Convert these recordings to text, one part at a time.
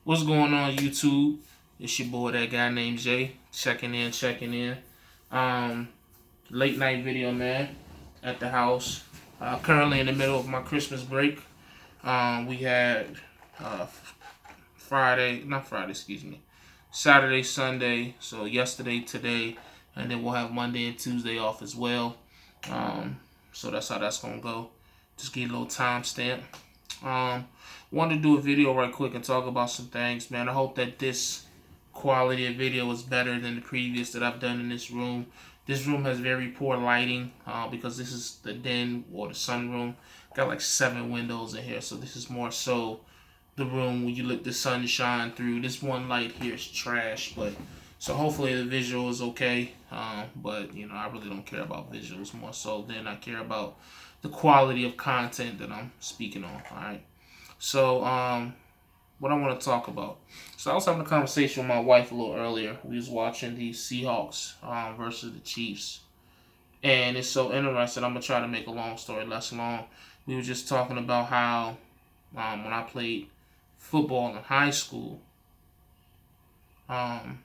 What's going on, YouTube? It's your boy, that guy named Jay, checking in. Um, Late night video, man, at the house. Currently in the middle of my Christmas break. We had uh, not Friday, excuse me, Saturday, Sunday. So yesterday, today, and then we'll have Monday and Tuesday off as well. Um, so that's how that's gonna go. Just get a little timestamp. Um, Wanted to do a video right quick and talk about some things, man. I hope that this quality of video is better than the previous that I've done in this room. This room has very poor lighting because this is the den or the sunroom. Got like 7 windows in here, so this is more so the room where you let the sun shine through. This one light here is trash, but so hopefully the visual is okay. But I really don't care about visuals more so than I care about the quality of content that I'm speaking on. All right. So what I want to talk about. So I was having a conversation with my wife a little earlier. We was watching the Seahawks versus the Chiefs, and it's so interesting. I'm gonna try to make a long story less long. We were just talking about how when I played football in high school, um,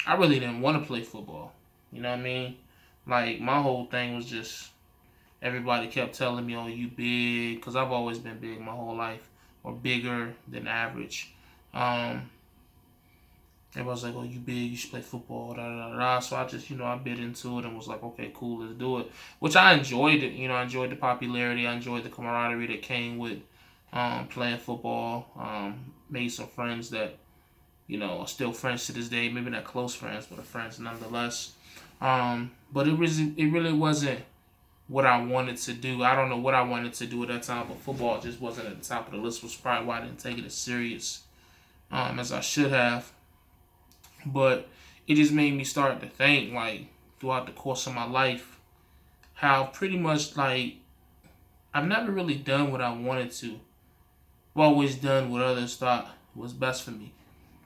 I really didn't want to play football. You know what I mean? Like my whole thing was just everybody kept telling me, "Oh, you big," because I've always been big my whole life, or bigger than average. Um, Everybody's like, "Oh, you big, you should play football." Da, da, da, da. So I just, I bit into it and was like, "Okay, cool, let's do it." Which I enjoyed it. I enjoyed the popularity. I enjoyed the camaraderie that came with playing football. Made some friends that are still friends to this day. Maybe not close friends, but friends nonetheless. But it really wasn't what I wanted to do. I don't know what I wanted to do at that time, but football just wasn't at the top of the list. Was probably why I didn't take it as serious as I should have. But it just made me start to think, like, throughout the course of my life, how pretty much, like, I've never really done what I wanted to. I've always done what others thought was best for me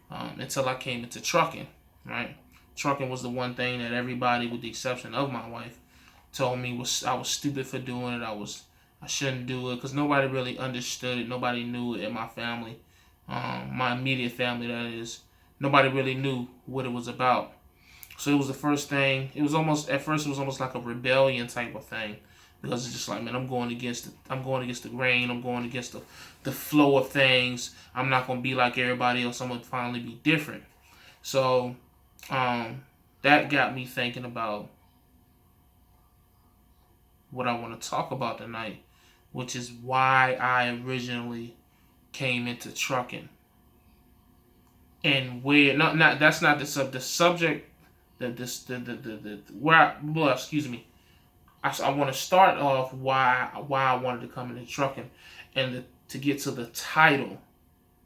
until I came into trucking, right? Trucking was the one thing that everybody, with the exception of my wife, told me I was stupid for doing it. I shouldn't do it because nobody really understood it. Nobody knew it in my family, my immediate family, that is. Nobody really knew what it was about. So it was the first thing. It was almost at first it was almost like a rebellion type of thing because it's just like, man, I'm going against the grain. I'm going against the flow of things. I'm not going to be like everybody else. I'm going to finally be different. So that got me thinking about what I want to talk about tonight, which is why I originally came into trucking and where not that's not the subject that this the where well, excuse me. I want to start off why I wanted to come into trucking and to get to the title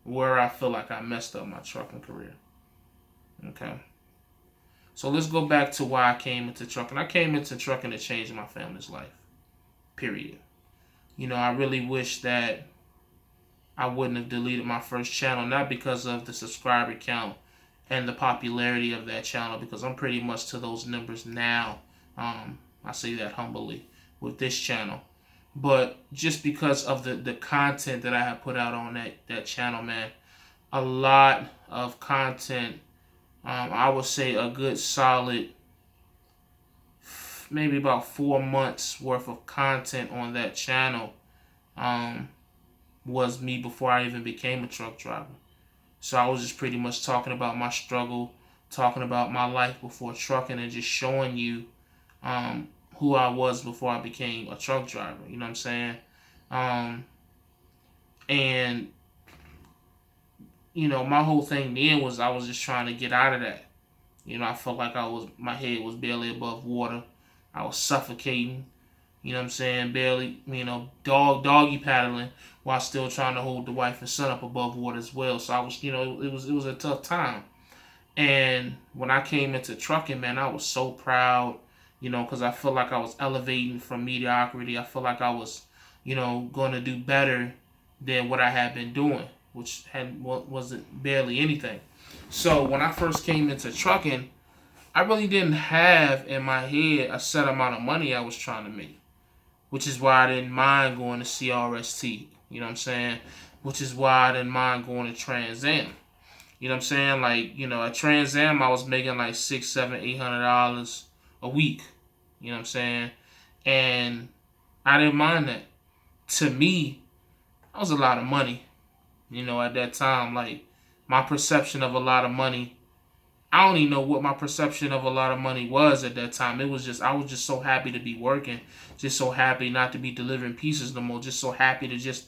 where I feel like I messed up my trucking career. Okay. So let's go back to why I came into trucking. I came into trucking to change my family's life. Period. I really wish that I wouldn't have deleted my first channel, not because of the subscriber count and the popularity of that channel, because I'm pretty much to those numbers now. I say that humbly with this channel, but just because of the content that I have put out on that channel, man. A lot of content. I would say a good solid, maybe about 4 months worth of content on that channel. Was me before I even became a truck driver. So I was just pretty much talking about my struggle, talking about my life before trucking, and just showing you who I was before I became a truck driver. You know what I'm saying? Um, and my whole thing then was I was just trying to get out of that. I felt like my head was barely above water. I was suffocating. You know what I'm saying? Barely, doggy paddling while still trying to hold the wife and son up above water as well. So I was, it was a tough time. And when I came into trucking, man, I was so proud, because I feel like I was elevating from mediocrity. I feel like I was, going to do better than what I had been doing, which wasn't barely anything. So when I first came into trucking, I really didn't have in my head a set amount of money I was trying to make, which is why I didn't mind going to CRST. You know what I'm saying? which is why I didn't mind going to Trans Am. You know what I'm saying? Like, at Trans Am I was making like $600, $700, $800 a week. You know what I'm saying? And I didn't mind that. To me, that was a lot of money. At that time, like my perception of a lot of money, I don't even know what my perception of a lot of money was at that time. It was just, I was just so happy to be working, just so happy not to be delivering pieces no more, just so happy to just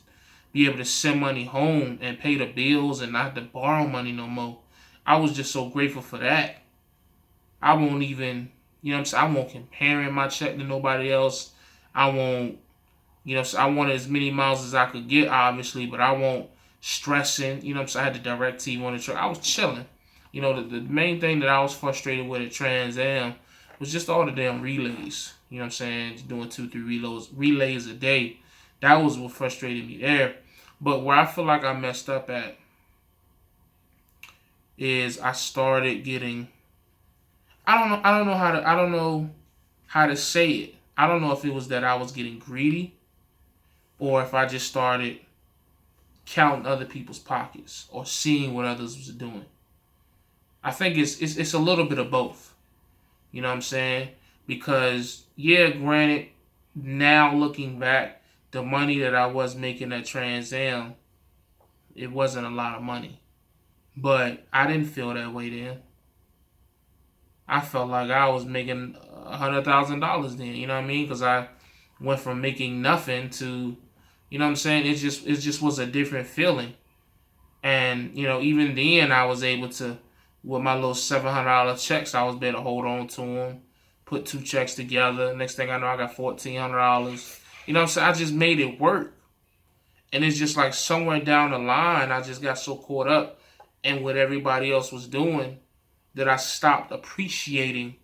be able to send money home and pay the bills and not to borrow money no more. I was just so grateful for that. I won't even, I won't comparing my check to nobody else. I won't, I wanted as many miles as I could get, obviously, but I won't stressing. I had the DirecTV on the truck. I was chilling. The main thing that I was frustrated with at Trans Am was just all the damn relays. Doing 2-3 relays a day. That was what frustrated me there. But where I feel like I messed up at is I started getting, I don't know how to say it. I don't know if it was that I was getting greedy or if I just started counting other people's pockets or seeing what others was doing. I think it's a little bit of both. You know what I'm saying? Because, yeah, granted, now looking back, the money that I was making at Trans Am, it wasn't a lot of money. But I didn't feel that way then. I felt like I was making $100,000 then, you know what I mean? Because I went from making nothing to, you know what I'm saying? It just was a different feeling. And, even then I was able to, with my little $700 checks, I was able to hold on to them, put 2 checks together. Next thing I know, I got $1,400. You know what I'm saying? I just made it work. And it's just like somewhere down the line, I just got so caught up in what everybody else was doing that I stopped appreciating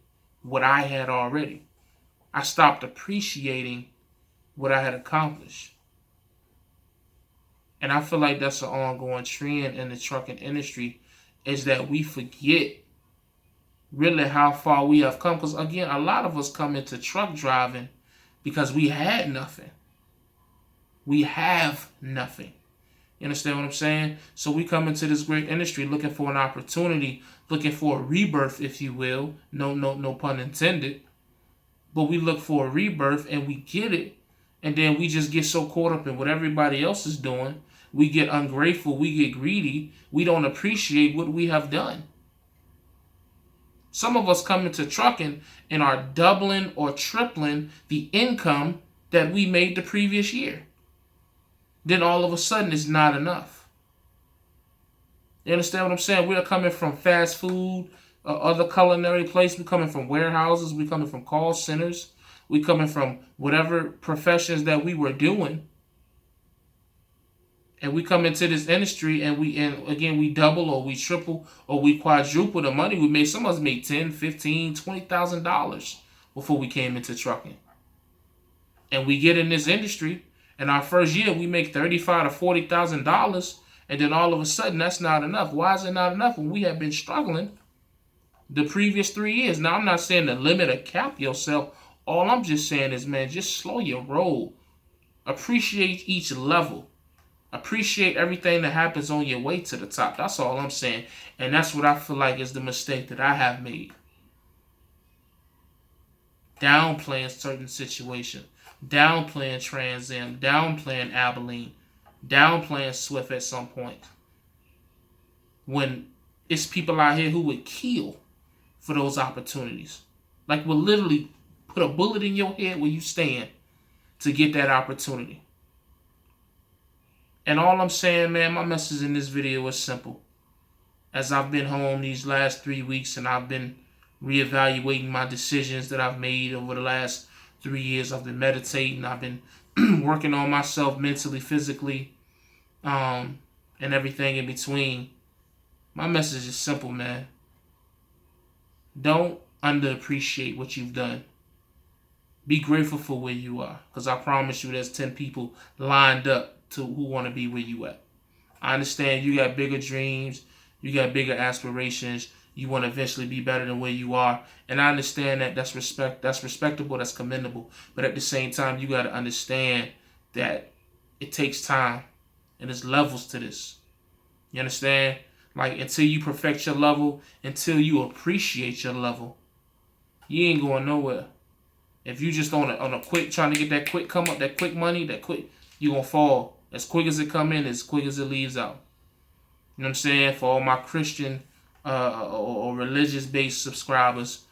what I had already. I stopped appreciating what I had accomplished. And I feel like that's an ongoing trend in the trucking industry, is that we forget really how far we have come. Because, again, a lot of us come into truck driving because we had nothing. We have nothing. You understand what I'm saying? So we come into this great industry looking for an opportunity, looking for a rebirth, if you will. No pun intended. But we look for a rebirth and we get it. And then we just get so caught up in what everybody else is doing. We get ungrateful. We get greedy. We don't appreciate what we have done. Some of us come into trucking and are doubling or tripling the income that we made the previous year. Then all of a sudden it's not enough. You understand what I'm saying? We're coming from fast food, other culinary places. We're coming from warehouses. We're coming from call centers. We're coming from whatever professions that we were doing. And we come into this industry and we double or we triple or we quadruple the money we made. Some of us made $10,000, $15,000, $20,000 before we came into trucking. And we get in this industry, and our first year we make $35,000 to $40,000, and then all of a sudden that's not enough. Why is it not enough when we have been struggling the previous 3 years? Now, I'm not saying to limit or cap yourself. All I'm just saying is, man, just slow your roll. Appreciate each level. Appreciate everything that happens on your way to the top. That's all I'm saying. And that's what I feel like is the mistake that I have made. Downplaying certain situations. Downplaying Trans Am. Downplaying Abilene. Downplaying Swift at some point. When it's people out here who would kill for those opportunities. Like, will literally put a bullet in your head where you stand to get that opportunity. And all I'm saying, man, my message in this video is simple. As I've been home these last 3 weeks and I've been reevaluating my decisions that I've made over the last 3 years, I've been meditating, I've been working on myself mentally, physically, and everything in between. My message is simple, man. Don't underappreciate what you've done. Be grateful for where you are, because I promise you there's 10 people lined up to who want to be where you at. I understand you got bigger dreams, you got bigger aspirations, you want to eventually be better than where you are, and I understand that that's respectable, that's commendable, but at the same time you got to understand that it takes time. And there's levels to this. You understand? Like, until you perfect your level, until you appreciate your level, you ain't going nowhere. If you just on a quick, trying to get that quick come up, that quick money, that quick, you gonna fall. As quick as it come in, as quick as it leaves out. You know what I'm saying? For all my Christian or religious-based subscribers,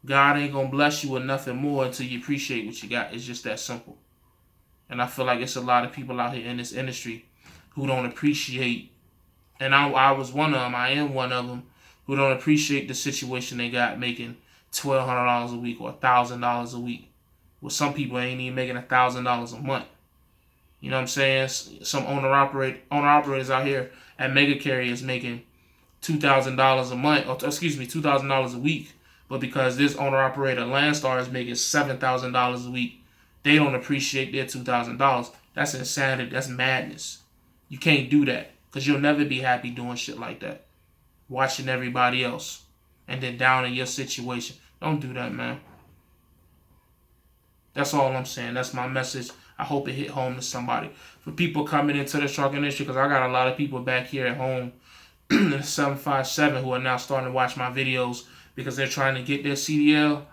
God ain't gonna bless you with nothing more until you appreciate what you got. It's just that simple. And I feel like it's a lot of people out here in this industry who don't appreciate, and I was one of them, I am one of them, who don't appreciate the situation they got making $1,200 a week or $1,000 a week. Well, some people ain't even making $1,000 a month. You know what I'm saying? Some owner-operators out here at mega carriers making $2,000 a month, or excuse me, $2,000 a week. But because this owner-operator Landstar is making $7,000 a week, they don't appreciate their $2,000. That's insanity. That's madness. You can't do that because you'll never be happy doing shit like that. Watching everybody else and then down in your situation. Don't do that, man. That's all I'm saying. That's my message. I hope it hit home to somebody. For people coming into the truck industry, because I got a lot of people back here at home in the 757 who are now starting to watch my videos because they're trying to get their CDL.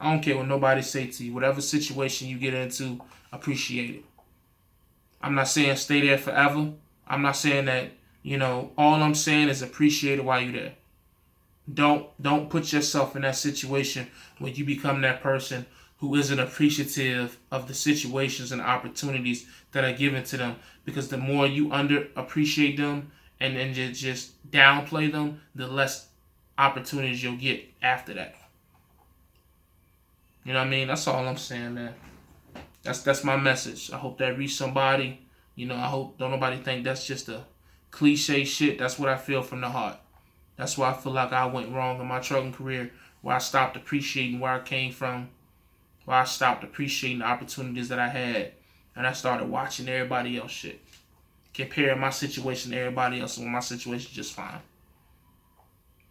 I don't care what nobody say to you. Whatever situation you get into, appreciate it. I'm not saying stay there forever. I'm not saying that, all I'm saying is appreciate it while you're there. Don't put yourself in that situation where you become that person who isn't appreciative of the situations and opportunities that are given to them. Because the more you underappreciate them and then just downplay them, the less opportunities you'll get after that. You know what I mean? That's all I'm saying, man. That's my message. I hope that reached somebody. I hope don't nobody think that's just a cliche shit. That's what I feel from the heart. That's why I feel like I went wrong in my trucking career, where I stopped appreciating where I came from, where I stopped appreciating the opportunities that I had, and I started watching everybody else shit, comparing my situation to everybody else, and my situation just fine.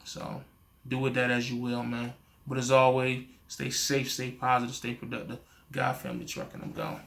So, do with that as you will, man. But as always, stay safe, stay positive, stay productive. God Family Trucking, I'm gone.